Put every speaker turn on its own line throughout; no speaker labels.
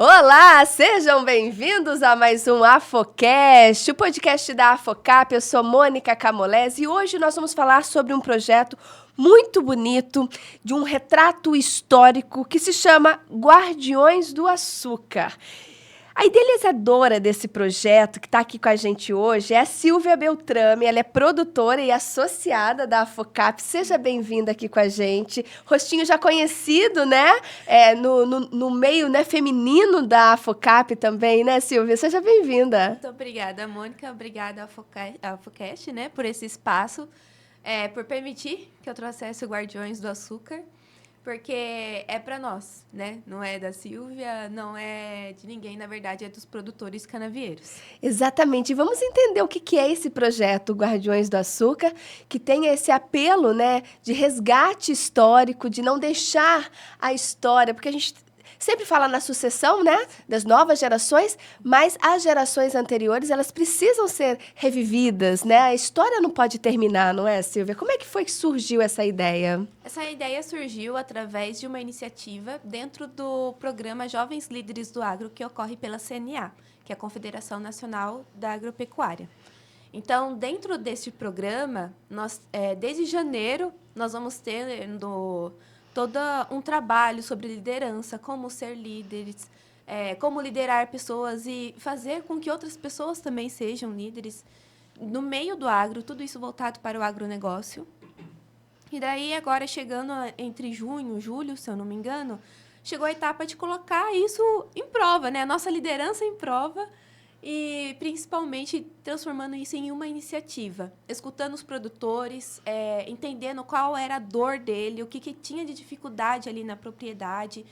Olá, sejam bem-vindos a mais um Afocast, o podcast da Afocap. Eu sou Mônica Camolese e hoje nós vamos falar sobre um projeto muito bonito de um retrato histórico que se chama Guardiões do Açúcar. A idealizadora desse projeto, que está aqui com a gente hoje, é a Silvia Beltrame. Ela é produtora e associada da Afocap. Seja bem-vinda aqui com a gente. Rostinho já conhecido, né? No meio, né, feminino da Afocap também, né, Silvia? Seja bem-vinda.
Muito obrigada, Mônica. Obrigada ao Afocast, né, por esse espaço, por permitir que eu trouxesse o Guardiões do Açúcar, porque é para nós, né? Não é da Silvia, não é de ninguém, na verdade, é dos produtores canavieiros.
Exatamente. E vamos entender o que é esse projeto Guardiões do Açúcar, que tem esse apelo, né, de resgate histórico, de não deixar a história, porque a gente sempre fala na sucessão, né, das novas gerações, mas as gerações anteriores, elas precisam ser revividas, né? A história não pode terminar, não é, Silvia? Como é que foi que surgiu essa ideia?
Essa ideia surgiu através de uma iniciativa dentro do programa Jovens Líderes do Agro, que ocorre pela CNA, que é a Confederação Nacional da Agropecuária. Então, dentro desse programa, desde janeiro, nós vamos tendo todo um trabalho sobre liderança, como ser líderes, como liderar pessoas e fazer com que outras pessoas também sejam líderes no meio do agro, tudo isso voltado para o agronegócio. E daí, agora, chegando entre junho e julho, se eu não me engano, chegou a etapa de colocar isso em prova, né? A nossa liderança em prova e, principalmente, transformando isso em uma iniciativa. Escutando os produtores, entendendo qual era a dor dele, o que tinha de dificuldade ali na propriedade.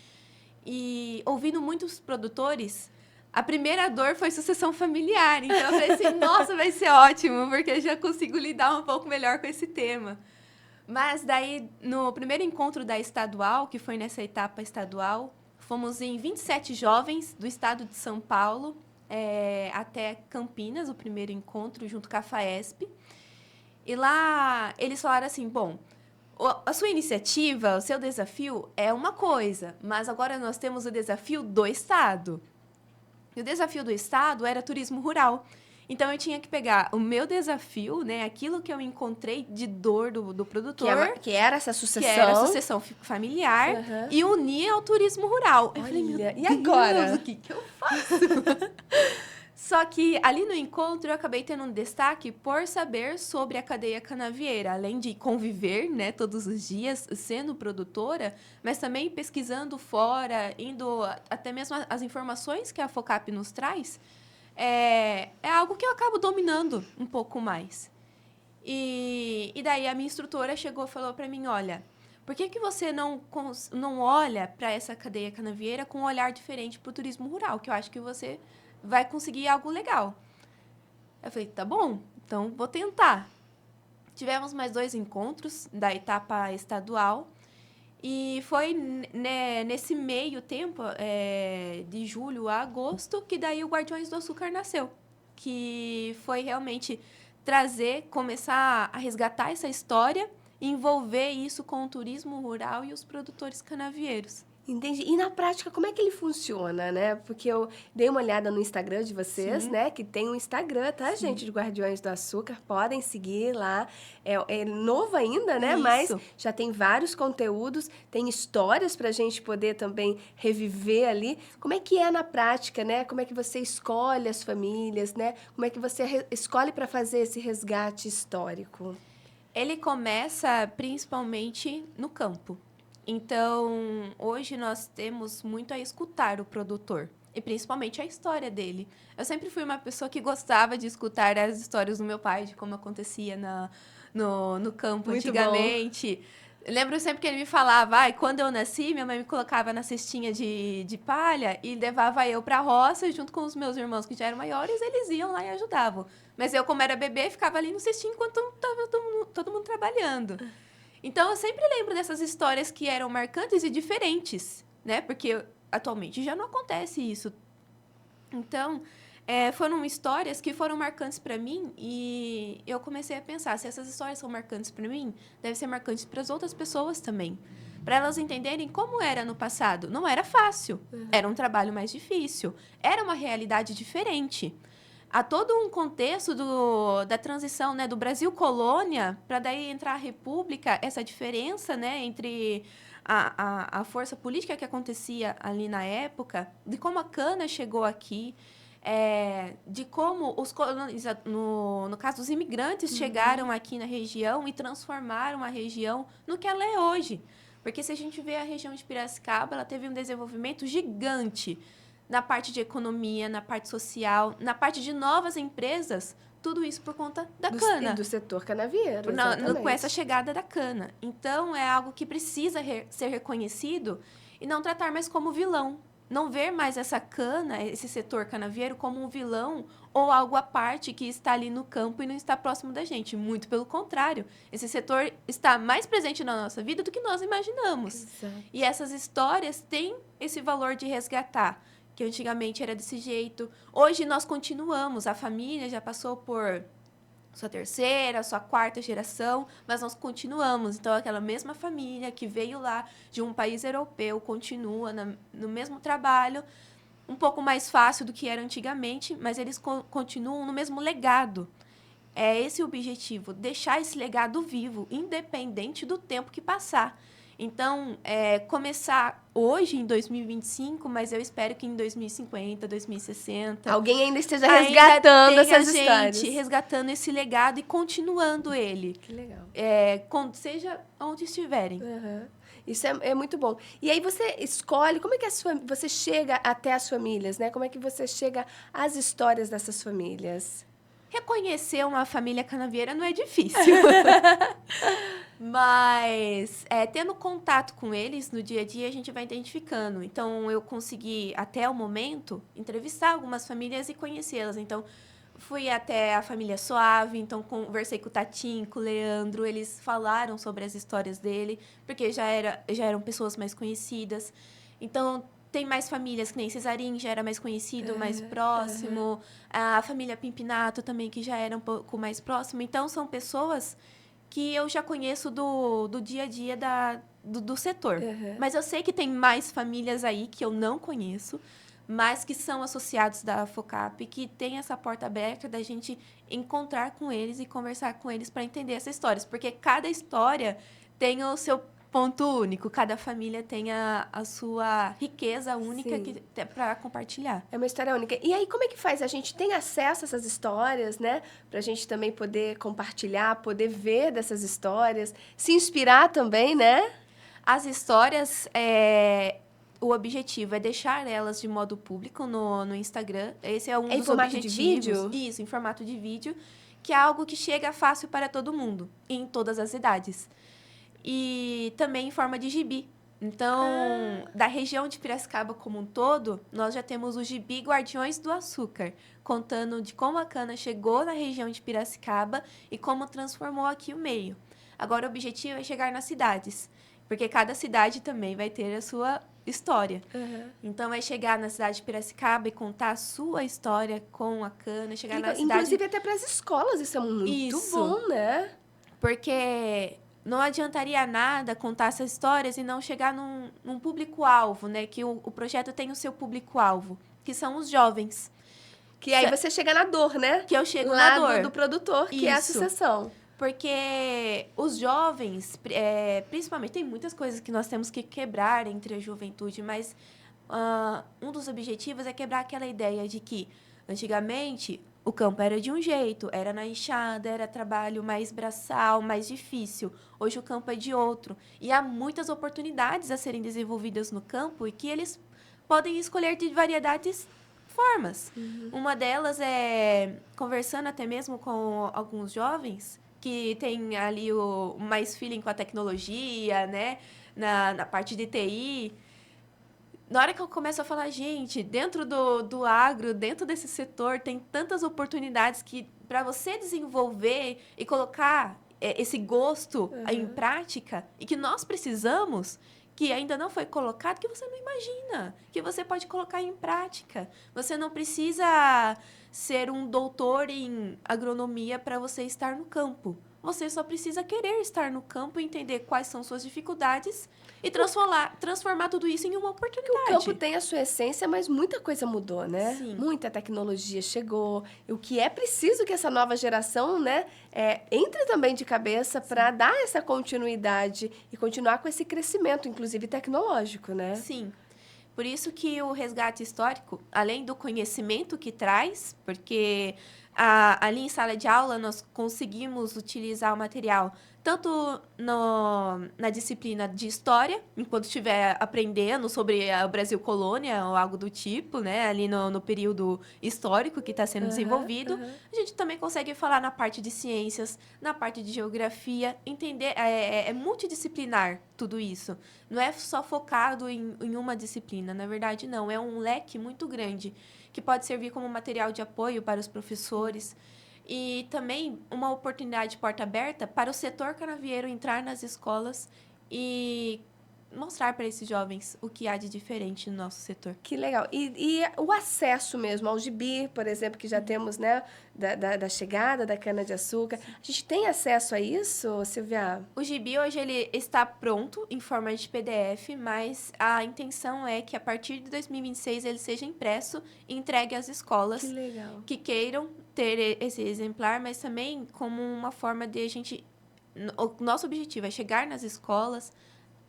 E ouvindo muitos produtores, a primeira dor foi sucessão familiar. Então, eu falei assim, nossa, vai ser ótimo, porque eu já consigo lidar um pouco melhor com esse tema. Mas daí, no primeiro encontro da estadual, que foi nessa etapa estadual, fomos em 27 jovens do estado de São Paulo até Campinas, o primeiro encontro, junto com a FAESP. E lá eles falaram assim, bom, a sua iniciativa, o seu desafio é uma coisa, mas agora nós temos o desafio do estado. E o desafio do estado era turismo rural. Então, eu tinha que pegar o meu desafio, né, aquilo que eu encontrei de dor do produtor,
Que era essa sucessão.
que era a sucessão familiar, e unir ao turismo rural.
Olha,
eu falei, meu
e
Deus,
agora?
o que eu faço? Só que ali no encontro eu acabei tendo um destaque por saber sobre a cadeia canavieira, além de conviver, né, todos os dias sendo produtora, mas também pesquisando fora, indo até mesmo as informações que a Focap nos traz. É algo que eu acabo dominando um pouco mais. E daí a minha instrutora chegou e falou para mim, olha, por que você não olha para essa cadeia canavieira com um olhar diferente para o turismo rural, que eu acho que você vai conseguir algo legal. Eu falei, tá bom, então vou tentar. Tivemos mais 2 encontros da etapa estadual, e foi nesse meio tempo, de julho a agosto, que daí o Guardiões do Açúcar nasceu. Que foi realmente começar a resgatar essa história e envolver isso com o turismo rural e os produtores canavieiros.
Entendi. E na prática, como é que ele funciona, né? Porque eu dei uma olhada no Instagram de vocês,
Sim.
né? Que tem um Instagram, tá,
Sim.
gente? De Guardiões do Açúcar. Podem seguir lá. É novo ainda, né?
Isso.
Mas já tem vários conteúdos. Tem histórias pra gente poder também reviver ali. Como é que é na prática, né? Como é que você escolhe as famílias, né? Como é que você escolhe para fazer esse resgate histórico?
Ele começa principalmente no campo. Então, hoje nós temos muito a escutar o produtor. E principalmente a história dele. Eu sempre fui uma pessoa que gostava de escutar as histórias do meu pai, de como acontecia no campo
Muito
antigamente. Eu lembro sempre que ele me falava, quando eu nasci, minha mãe me colocava na cestinha de palha e levava eu para a roça, junto com os meus irmãos que já eram maiores, eles iam lá e ajudavam. Mas eu, como era bebê, ficava ali no cestinho enquanto estava todo mundo trabalhando. Então, eu sempre lembro dessas histórias que eram marcantes e diferentes, né? Porque atualmente já não acontece isso. Então, foram histórias que foram marcantes para mim e eu comecei a pensar, se essas histórias são marcantes para mim, deve ser marcantes para as outras pessoas também. para elas entenderem como era no passado. Não era fácil, era um trabalho mais difícil, era uma realidade diferente. Há todo um contexto da transição, né, do Brasil colônia, para daí entrar a República, essa diferença, né, entre a força política que acontecia ali na época, de como a cana chegou aqui, de como os colonizadores, no caso, os imigrantes chegaram aqui na região e transformaram a região no que ela é hoje. Porque se a gente vê a região de Piracicaba, ela teve um desenvolvimento gigante na parte de economia, na parte social, na parte de novas empresas, tudo isso por conta da cana.
Do setor canavieiro,
Com essa chegada da cana. Então, é algo que precisa ser reconhecido e não tratar mais como vilão. Não ver mais essa cana, esse setor canavieiro, como um vilão ou algo à parte que está ali no campo e não está próximo da gente. Muito pelo contrário. Esse setor está mais presente na nossa vida do que nós imaginamos.
Exato.
E essas histórias têm esse valor de resgatar, que antigamente era desse jeito. Hoje nós continuamos, a família já passou por sua terceira, sua quarta geração, mas nós continuamos. Então, aquela mesma família que veio lá de um país europeu continua no mesmo trabalho, um pouco mais fácil do que era antigamente, mas eles continuam no mesmo legado. É esse o objetivo, deixar esse legado vivo, independente do tempo que passar. Então, começar hoje, em 2025, mas eu espero que em 2050, 2060...
Alguém ainda esteja resgatando essas histórias.
Resgatando esse legado e continuando ele.
Que legal.
Seja onde estiverem.
Isso é muito bom. E aí você escolhe, como é que você chega até as famílias, né? Como é que você chega às histórias dessas famílias?
Reconhecer uma família canavieira não é difícil. Mas, tendo contato com eles no dia a dia, a gente vai identificando. Então, eu consegui, até o momento, entrevistar algumas famílias e conhecê-las. Então, fui até a família Suave, então conversei com o Tatinho, com o Leandro. Eles falaram sobre as histórias dele, porque já eram pessoas mais conhecidas. Então, tem mais famílias, que nem Cesarim, já era mais conhecido, mais próximo. A família Pimpinato também, que já era um pouco mais próximo. Então, são pessoas que eu já conheço do dia a dia do setor. Mas eu sei que tem mais famílias aí que eu não conheço, mas que são associados da FOCAP, que tem essa porta aberta da gente encontrar com eles e conversar com eles para entender essas histórias. Porque cada história tem o seu ponto único, cada família tem a sua riqueza única para compartilhar.
É uma história única. E aí, como é que faz? A gente tem acesso a essas histórias, né? Pra gente também poder compartilhar, poder ver dessas histórias, se inspirar também, né?
As histórias, o objetivo é deixar elas de modo público no Instagram. Esse é um dos objetivos.
De vídeo?
Isso, em formato de vídeo, que é algo que chega fácil para todo mundo, em todas as idades. E também em forma de gibi. Então, da região de Piracicaba como um todo, nós já temos o gibi Guardiões do Açúcar, contando de como a cana chegou na região de Piracicaba e como transformou aqui o meio. Agora, o objetivo é chegar nas cidades, porque cada cidade também vai ter a sua história. Então, é chegar na cidade de Piracicaba e contar a sua história com a cana, chegar na cidade...
Inclusive, até para as escolas, isso é muito bom, né?
Porque não adiantaria nada contar essas histórias e não chegar num público-alvo, né? Que o projeto tem o seu público-alvo, que são os jovens.
Que aí você chega na dor, né?
Que eu chego
lá
na dor.
do produtor, que é a associação.
Porque os jovens, principalmente, tem muitas coisas que nós temos que quebrar entre a juventude, mas um dos objetivos é quebrar aquela ideia de que, antigamente, o campo era de um jeito, era na enxada, era trabalho mais braçal, mais difícil. Hoje o campo é de outro. E há muitas oportunidades a serem desenvolvidas no campo e que eles podem escolher de variedades formas. Uma delas é conversando até mesmo com alguns jovens que têm ali mais feeling com a tecnologia, né? Na parte de TI. Na hora que eu começo a falar, gente, dentro do agro, dentro desse setor, tem tantas oportunidades que, para você desenvolver e colocar esse gosto em prática, e que nós precisamos, que ainda não foi colocado, que você não imagina, que você pode colocar em prática. Você não precisa ser um doutor em agronomia para você estar no campo. você só precisa querer estar no campo e entender quais são suas dificuldades e transformar tudo isso em uma oportunidade.
O campo tem a sua essência, mas muita coisa mudou, né?
Sim.
Muita tecnologia chegou. E o que é preciso que essa nova geração, né, entre também de cabeça para dar essa continuidade e continuar com esse crescimento, inclusive tecnológico, né?
Sim. Por isso que o resgate histórico, além do conhecimento que traz, porque ali em sala de aula nós conseguimos utilizar o material tanto na disciplina de história, enquanto estiver aprendendo sobre o Brasil colônia ou algo do tipo, né? Ali no período histórico que está sendo desenvolvido. A gente também consegue falar na parte de ciências, na parte de geografia, entender, é multidisciplinar tudo isso. Não é só focado em uma disciplina, na verdade não, é um leque muito grande, que pode servir como material de apoio para os professores. E também uma oportunidade porta aberta para o setor canavieiro entrar nas escolas e mostrar para esses jovens o que há de diferente no nosso setor.
Que legal. E o acesso mesmo ao gibi, por exemplo, que já temos, né, da chegada da cana-de-açúcar. A gente tem acesso a isso, Silvia?
O gibi hoje ele está pronto em forma de PDF, mas a intenção é que a partir de 2026 ele seja impresso e entregue às escolas que queiram ter esse exemplar, mas também como uma forma de a gente... O nosso objetivo é chegar nas escolas,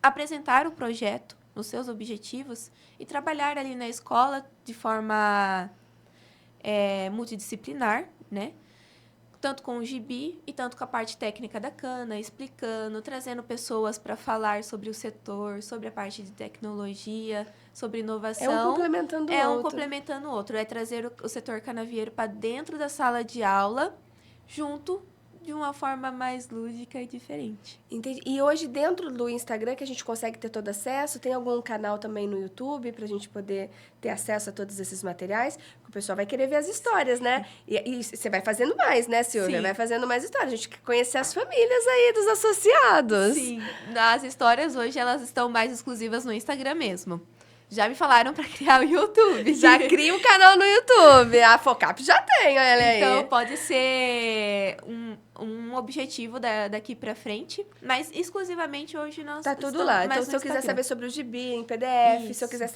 apresentar o projeto, os seus objetivos, e trabalhar ali na escola de forma multidisciplinar, né? Tanto com o gibi e tanto com a parte técnica da cana, explicando, trazendo pessoas para falar sobre o setor, sobre a parte de tecnologia, sobre inovação.
É um complementando o outro.
É um complementando o outro. É trazer o setor canavieiro para dentro da sala de aula, junto de uma forma mais lúdica e diferente.
Entendi. E hoje, dentro do Instagram, que a gente consegue ter todo acesso, tem algum canal também no YouTube para a gente poder ter acesso a todos esses materiais? Porque o pessoal vai querer ver as histórias, né? E você vai fazendo mais, né, Silvia?
Sim.
Vai fazendo mais histórias. A gente quer conhecer as famílias aí dos associados.
Sim. As histórias hoje, elas estão mais exclusivas no Instagram mesmo. Já me falaram para criar o YouTube.
Já cria um canal no YouTube. A Focap já tem, olha aí.
Então, pode ser um objetivo daqui para frente, mas exclusivamente hoje nós
tá tudo lá. Então, se eu quiser saber sobre o gibi em PDF, se eu quiser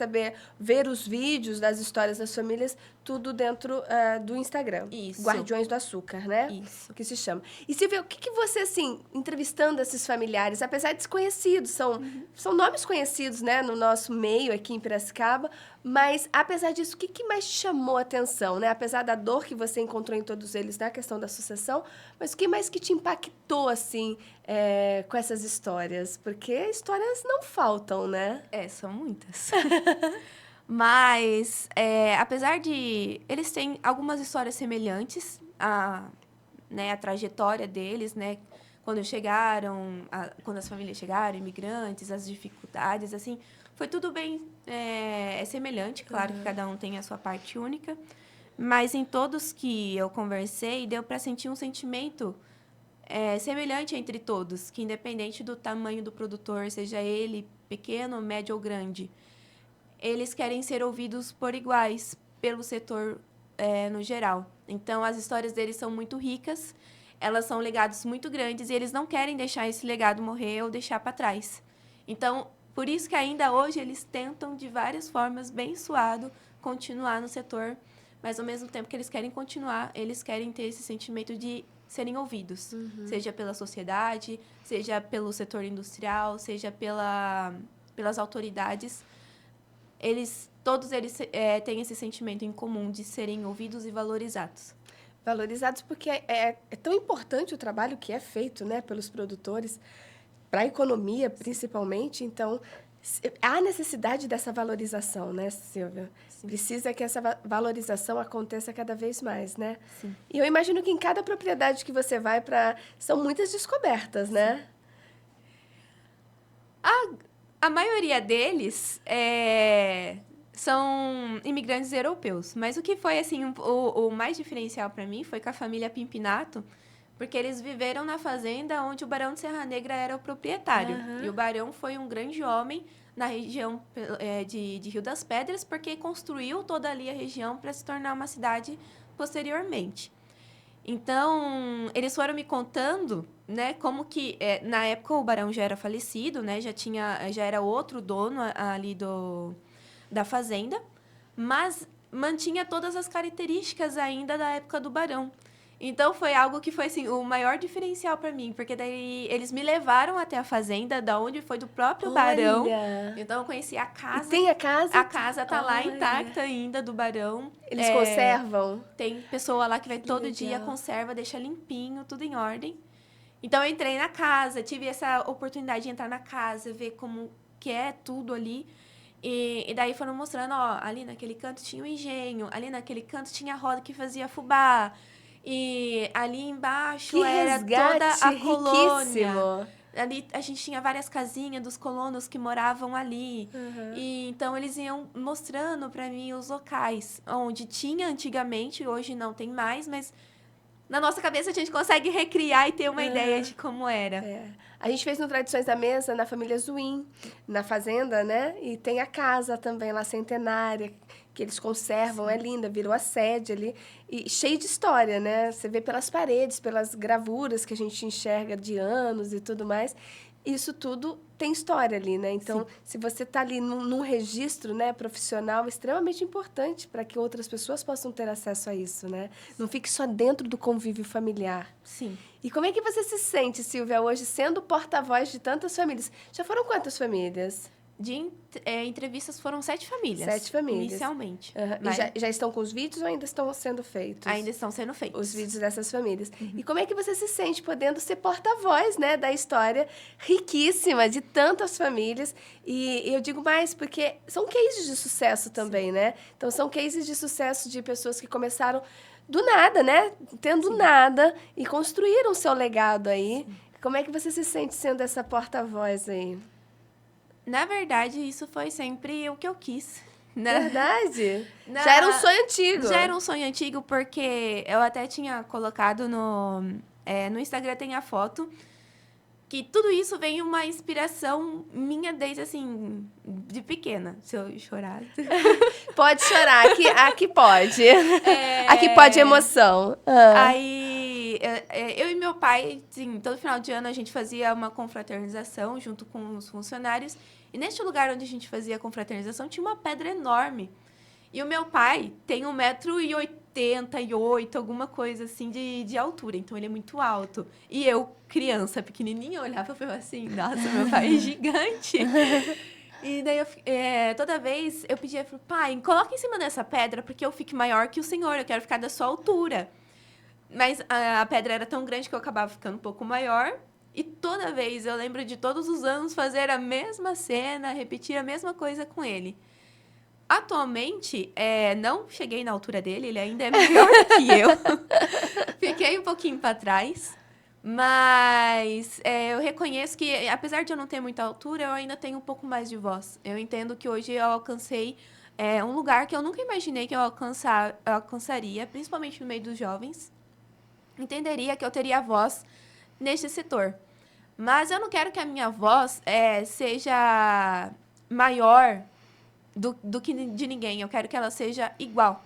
ver os vídeos das histórias das famílias, tudo dentro do Instagram.
Isso.
Guardiões do Açúcar, né?
Isso.
Que se chama. E Silvia, o que você, assim, entrevistando esses familiares, apesar de desconhecidos, são nomes conhecidos, né, no nosso meio aqui em Piracicaba, mas, apesar disso, o que mais te chamou a atenção, né? Apesar da dor que você encontrou em todos eles na questão da sucessão, mas o que mais que te impactou, assim, com essas histórias? Porque histórias não faltam, né?
São muitas. Mas, apesar de... Eles têm algumas histórias semelhantes, a trajetória deles, né? Quando chegaram, quando as famílias chegaram, imigrantes, as dificuldades, assim... Foi tudo bem semelhante, claro que cada um tem a sua parte única, mas em todos que eu conversei, deu para sentir um sentimento semelhante entre todos, que independente do tamanho do produtor, seja ele pequeno, médio ou grande, eles querem ser ouvidos por iguais pelo setor no geral. Então, as histórias deles são muito ricas, elas são legados muito grandes e eles não querem deixar esse legado morrer ou deixar para trás. Então, por isso que ainda hoje eles tentam, de várias formas, bem suado, continuar no setor, mas ao mesmo tempo que eles querem continuar, eles querem ter esse sentimento de serem ouvidos, seja pela sociedade, seja pelo setor industrial, seja pelas autoridades. Todos eles têm esse sentimento em comum de serem ouvidos e valorizados.
Valorizados porque é tão importante o trabalho que é feito, né, pelos produtores, para a economia, principalmente. Então, há necessidade dessa valorização, né, Silvia? Sim. Precisa que essa valorização aconteça cada vez mais, né?
Sim.
E eu imagino que em cada propriedade que você vai são muitas descobertas, né?
A maioria deles são imigrantes europeus. Mas o que foi assim o mais diferencial para mim foi com a família Pimpinato, porque eles viveram na fazenda onde o Barão de Serra Negra era o proprietário. E o Barão foi um grande homem na região de Rio das Pedras, porque construiu toda ali a região para se tornar uma cidade posteriormente. Então, eles foram me contando, né, como que, na época o barão já era falecido, né, já era outro dono ali da fazenda, mas mantinha todas as características ainda da época do barão. Então, foi algo que foi, assim, o maior diferencial para mim, porque daí eles me levaram até a fazenda, da onde foi do próprio barão. Então, eu conheci a casa.
E tem a casa?
A casa tá lá intacta ainda, do barão.
Eles conservam?
Tem pessoa lá que vai todo dia, conserva, deixa limpinho, tudo em ordem. Então, eu entrei na casa, tive essa oportunidade de entrar na casa, ver como que é tudo ali. E daí foram mostrando, ó, ali naquele canto tinha o engenho, ali naquele canto tinha a roda que fazia fubá. E ali embaixo era toda a colônia. Ali a gente tinha várias casinhas dos colonos que moravam ali. E então eles iam mostrando para mim os locais onde tinha antigamente, hoje não tem mais, mas na nossa cabeça a gente consegue recriar e ter uma ideia de como era.
A gente fez no Tradições da Mesa, na família Zuim, na fazenda, né? E tem a casa também lá, centenária, que eles conservam, é linda, virou a sede ali. E cheio de história, né? Você vê pelas paredes, pelas gravuras que a gente enxerga de anos e tudo mais. Isso tudo tem história ali, né? Então, se você está ali num registro, né, profissional, extremamente importante para que outras pessoas possam ter acesso a isso, né? Não fique só dentro do convívio familiar.
Sim.
E como é que você se sente, Silvia, hoje sendo porta-voz de tantas famílias? Já foram quantas famílias?
De entrevistas foram 7 famílias.
7 famílias.
Inicialmente.
Mas... E já estão com os vídeos ou ainda estão sendo feitos?
Ainda estão sendo feitos.
Os vídeos dessas famílias. E como é que você se sente podendo ser porta-voz, né, da história riquíssima de tantas famílias? E eu digo mais porque são cases de sucesso também, né? Então, são cases de sucesso de pessoas que começaram do nada, né? Tendo nada e construíram seu legado aí. Como é que você se sente sendo essa porta-voz aí?
Na verdade, isso foi sempre o que eu quis. Né?
Verdade? Já era um sonho antigo.
Já era um sonho antigo, porque eu até tinha colocado no Instagram, tem a foto, que tudo isso vem uma inspiração minha desde, assim, de pequena. Se eu chorar...
Pode chorar, aqui pode. Aqui pode emoção.
Aí, eu e meu pai, assim, todo final de ano a gente fazia uma confraternização junto com os funcionários. E neste lugar onde a gente fazia a confraternização tinha uma pedra enorme. E o meu pai tem 1,88 m, alguma coisa assim, de altura. Então, ele é muito alto. E eu, criança pequenininha, olhava e eu assim, nossa, meu pai é gigante. E daí, toda vez, eu pedia pro pai, coloca em cima dessa pedra, porque eu fique maior que o senhor, eu quero ficar da sua altura. Mas a pedra era tão grande que eu acabava ficando um pouco maior. E toda vez, eu lembro de todos os anos fazer a mesma cena, repetir a mesma coisa com ele. Atualmente, não cheguei na altura dele, ele ainda é maior que eu. Fiquei um pouquinho para trás. Mas eu reconheço que, apesar de eu não ter muita altura, eu ainda tenho um pouco mais de voz. Eu entendo que hoje eu alcancei um lugar que eu nunca imaginei que eu alcançaria, principalmente no meio dos jovens. Entenderia que eu teria voz neste setor. Mas eu não quero que a minha voz seja maior do que de ninguém. Eu quero que ela seja igual.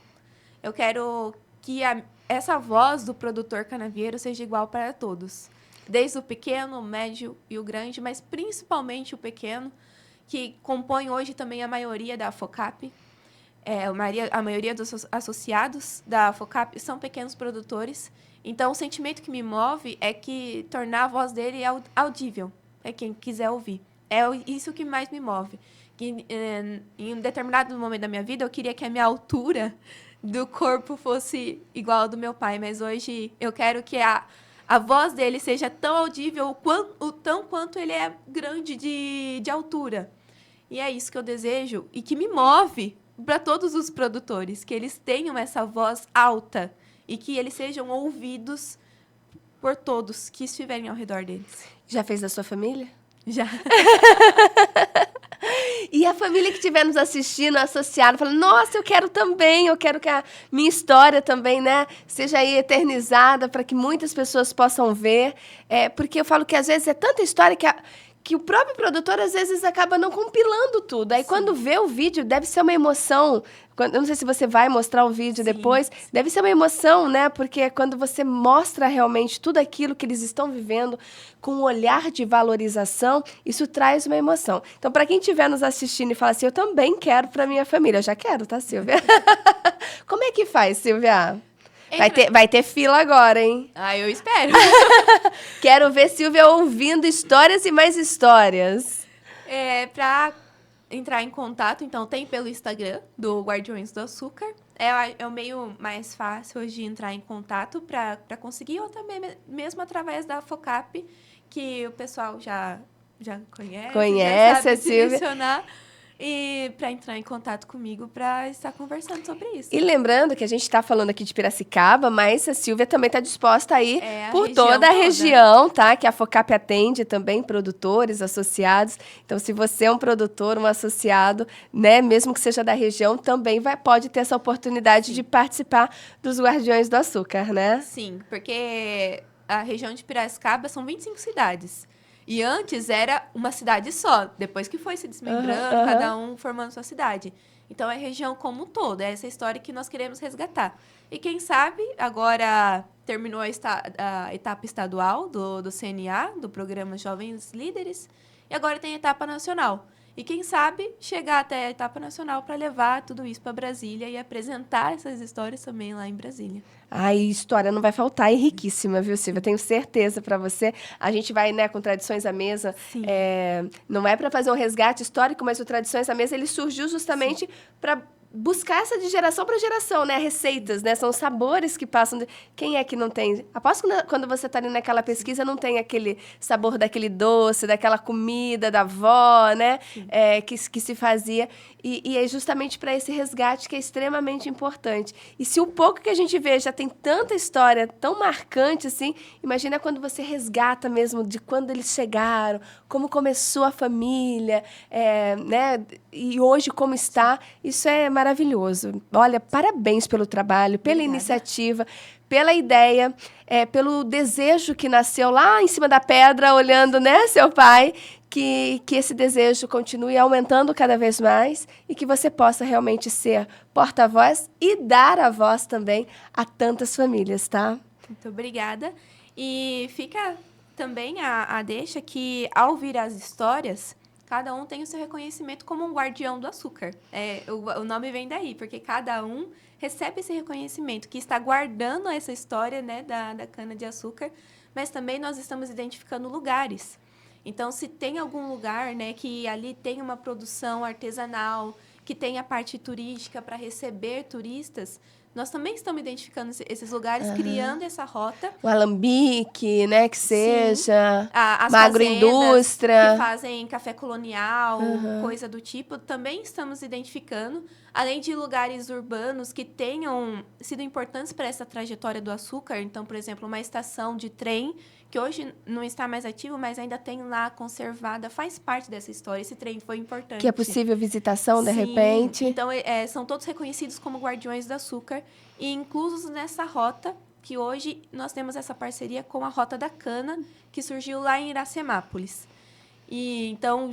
Eu quero que essa voz do produtor canavieiro seja igual para todos. Desde o pequeno, o médio e o grande, mas principalmente o pequeno, que compõe hoje também a maioria da FOCAP. A maioria dos associados da FOCAP são pequenos produtores. Então, o sentimento que me move é que tornar a voz dele audível, quem quiser ouvir. É isso que mais me move. Que, em um determinado momento da minha vida, eu queria que a minha altura do corpo fosse igual ao do meu pai, mas hoje eu quero que a voz dele seja tão audível tão quanto ele é grande de altura. E é isso que eu desejo e que me move para todos os produtores, que eles tenham essa voz alta e que eles sejam ouvidos por todos que estiverem ao redor deles.
Já fez da sua família?
Já.
E a família que estiver nos assistindo, associada, falando, nossa, eu quero que a minha história também, né, seja aí eternizada para que muitas pessoas possam ver. Porque eu falo que às vezes é tanta história que o próprio produtor, às vezes, acaba não compilando tudo. Aí, quando vê o vídeo, deve ser uma emoção. Eu não sei se você vai mostrar o vídeo depois. Deve ser uma emoção, né? Porque quando você mostra realmente tudo aquilo que eles estão vivendo, com um olhar de valorização, isso traz uma emoção. Então, para quem estiver nos assistindo e fala assim, eu também quero para minha família. Eu já quero, tá, Silvia? Como é que faz, Silvia? Vai ter fila agora, hein?
Eu espero.
Quero ver Silvia ouvindo histórias e mais histórias.
Para entrar em contato, então, tem pelo Instagram do Guardiões do Açúcar. É o meio mais fácil hoje de entrar em contato para conseguir, ou também mesmo através da FOCAP, que o pessoal já conhece, já sabe direcionar. E para entrar em contato comigo para estar conversando sobre isso.
E lembrando que a gente está falando aqui de Piracicaba, mas a Silvia também está disposta a ir por toda a região, tá? Que a FOCAP atende também produtores, associados. Então, se você é um produtor, um associado, né, mesmo que seja da região, também pode ter essa oportunidade de participar dos Guardiões do Açúcar, né?
Sim, porque a região de Piracicaba são 25 cidades. E antes era uma cidade só, depois que foi se desmembrando, cada um formando sua cidade. Então, é a região como um todo, é essa história que nós queremos resgatar. E quem sabe, agora terminou a etapa estadual do CNA, do Programa Jovens Líderes, e agora tem a etapa nacional. E quem sabe chegar até a etapa nacional para levar tudo isso para Brasília e apresentar essas histórias também lá em Brasília.
História não vai faltar, é riquíssima, viu, Silvia? Tenho certeza para você. A gente vai, né, com Tradições à Mesa. Não é para fazer um resgate histórico, mas o Tradições à Mesa ele surgiu justamente para buscar essa de geração para geração, né? Receitas, né? São sabores que passam. Quem é que não tem? Aposto que quando você está ali naquela pesquisa, não tem aquele sabor daquele doce, daquela comida da avó, né? Que se fazia. E é justamente para esse resgate que é extremamente importante. E se o pouco que a gente vê já tem tanta história tão marcante assim, imagina quando você resgata mesmo de quando eles chegaram, como começou a família, né? E hoje como está. Isso é maravilhoso. Olha, parabéns pelo trabalho, pela iniciativa, pela ideia, pelo desejo que nasceu lá em cima da pedra, olhando, né, seu pai, que esse desejo continue aumentando cada vez mais e que você possa realmente ser porta-voz e dar a voz também a tantas famílias, tá?
Muito obrigada. E fica também a deixa que, ao ouvir as histórias, cada um tem o seu reconhecimento como um guardião do açúcar. O nome vem daí, porque cada um recebe esse reconhecimento, que está guardando essa história, né, da cana-de-açúcar, mas também nós estamos identificando lugares. Então, se tem algum lugar, né, que ali tem uma produção artesanal, que tem a parte turística para receber turistas, nós também estamos identificando esses lugares, criando essa rota.
O alambique, né, que seja.
As
uma agroindústria.
Que fazem café colonial, coisa do tipo, também estamos identificando. Além de lugares urbanos que tenham sido importantes para essa trajetória do açúcar. Então, por exemplo, uma estação de trem, que hoje não está mais ativo, mas ainda tem lá conservada, faz parte dessa história. Esse trem foi importante.
Que é possível visitação, de repente.
Então, são todos reconhecidos como guardiões do açúcar e inclusos nessa rota, que hoje nós temos essa parceria com a Rota da Cana, que surgiu lá em Iracemápolis. E então,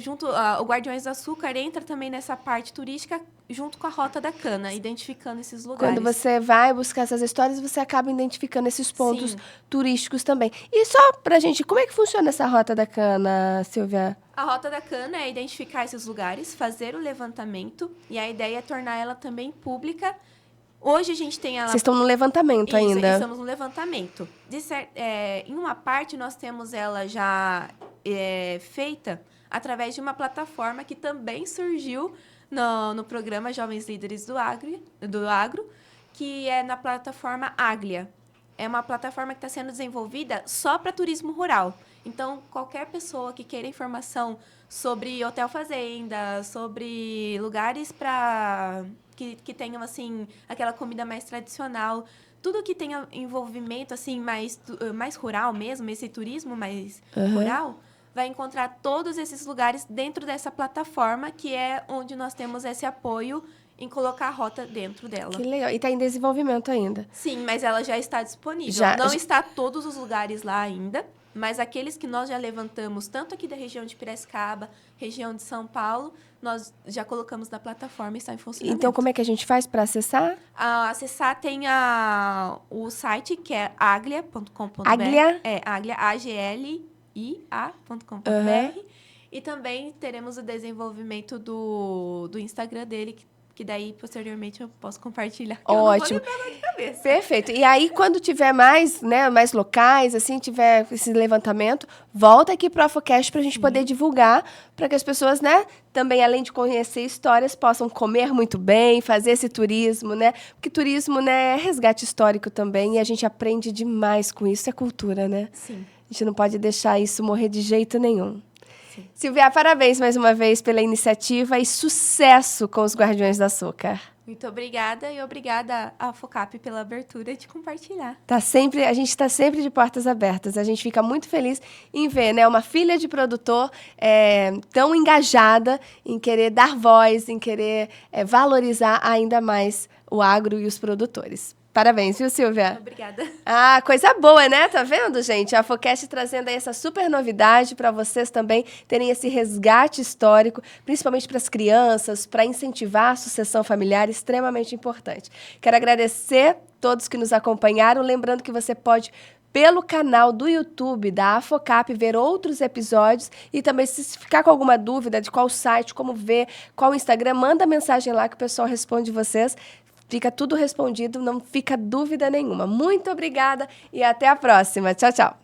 o Guardiões do Açúcar entra também nessa parte turística junto com a Rota da Cana, identificando esses lugares.
Quando você vai buscar essas histórias, você acaba identificando esses pontos turísticos também. E só pra gente, como é que funciona essa Rota da Cana, Silvia?
A Rota da Cana é identificar esses lugares, fazer o levantamento, e a ideia é tornar ela também pública. Hoje a gente tem ela...
Vocês estão no levantamento ainda?
Estamos no levantamento. Em uma parte, nós temos ela já feita através de uma plataforma que também surgiu no programa Jovens Líderes do Agro, que é na plataforma Aglia. É uma plataforma que está sendo desenvolvida só para turismo rural. Então, qualquer pessoa que queira informação sobre hotel fazenda, sobre lugares que tenham assim aquela comida mais tradicional, tudo que tenha envolvimento assim mais rural mesmo, esse turismo mais rural, vai encontrar todos esses lugares dentro dessa plataforma, que é onde nós temos esse apoio em colocar a rota dentro dela.
Que legal. E está em desenvolvimento ainda?
Sim, mas ela já está disponível. Não está todos os lugares lá ainda, Mas aqueles que nós já levantamos, tanto aqui da região de Piracicaba, região de São Paulo, nós já colocamos na plataforma e está em funcionamento.
Então, como é que a gente faz para acessar?
Acessar tem o site, que é aglia.com.br.
Aglia?
Aglia, aglia.com.br. E também teremos o desenvolvimento do Instagram dele, que daí, posteriormente, eu posso compartilhar.
Ótimo.
Eu não vou lembrar na cabeça.
Perfeito. E aí, quando tiver mais, né, mais locais, assim, tiver esse levantamento, volta aqui pro AfoCast pra gente poder divulgar, para que as pessoas, né, também, além de conhecer histórias, possam comer muito bem, fazer esse turismo, né? Porque turismo, né, é resgate histórico também, e a gente aprende demais com isso, é cultura, né?
Sim.
A gente não pode deixar isso morrer de jeito nenhum.
Sim.
Silvia, parabéns mais uma vez pela iniciativa e sucesso com os Guardiões do Açúcar.
Muito obrigada e obrigada à FOCAP pela abertura de compartilhar.
A gente está sempre de portas abertas. A gente fica muito feliz em ver, né, uma filha de produtor tão engajada em querer dar voz, em querer valorizar ainda mais o agro e os produtores. Parabéns, viu, Silvia?
Obrigada.
Coisa boa, né? Tá vendo, gente? A AfoCast trazendo aí essa super novidade para vocês também terem esse resgate histórico, principalmente para as crianças, para incentivar a sucessão familiar, extremamente importante. Quero agradecer a todos que nos acompanharam, lembrando que você pode, pelo canal do YouTube da AfoCap, ver outros episódios e também, se ficar com alguma dúvida de qual site, como ver, qual Instagram, manda mensagem lá que o pessoal responde vocês. Fica tudo respondido, não fica dúvida nenhuma. Muito obrigada e até a próxima. Tchau, tchau.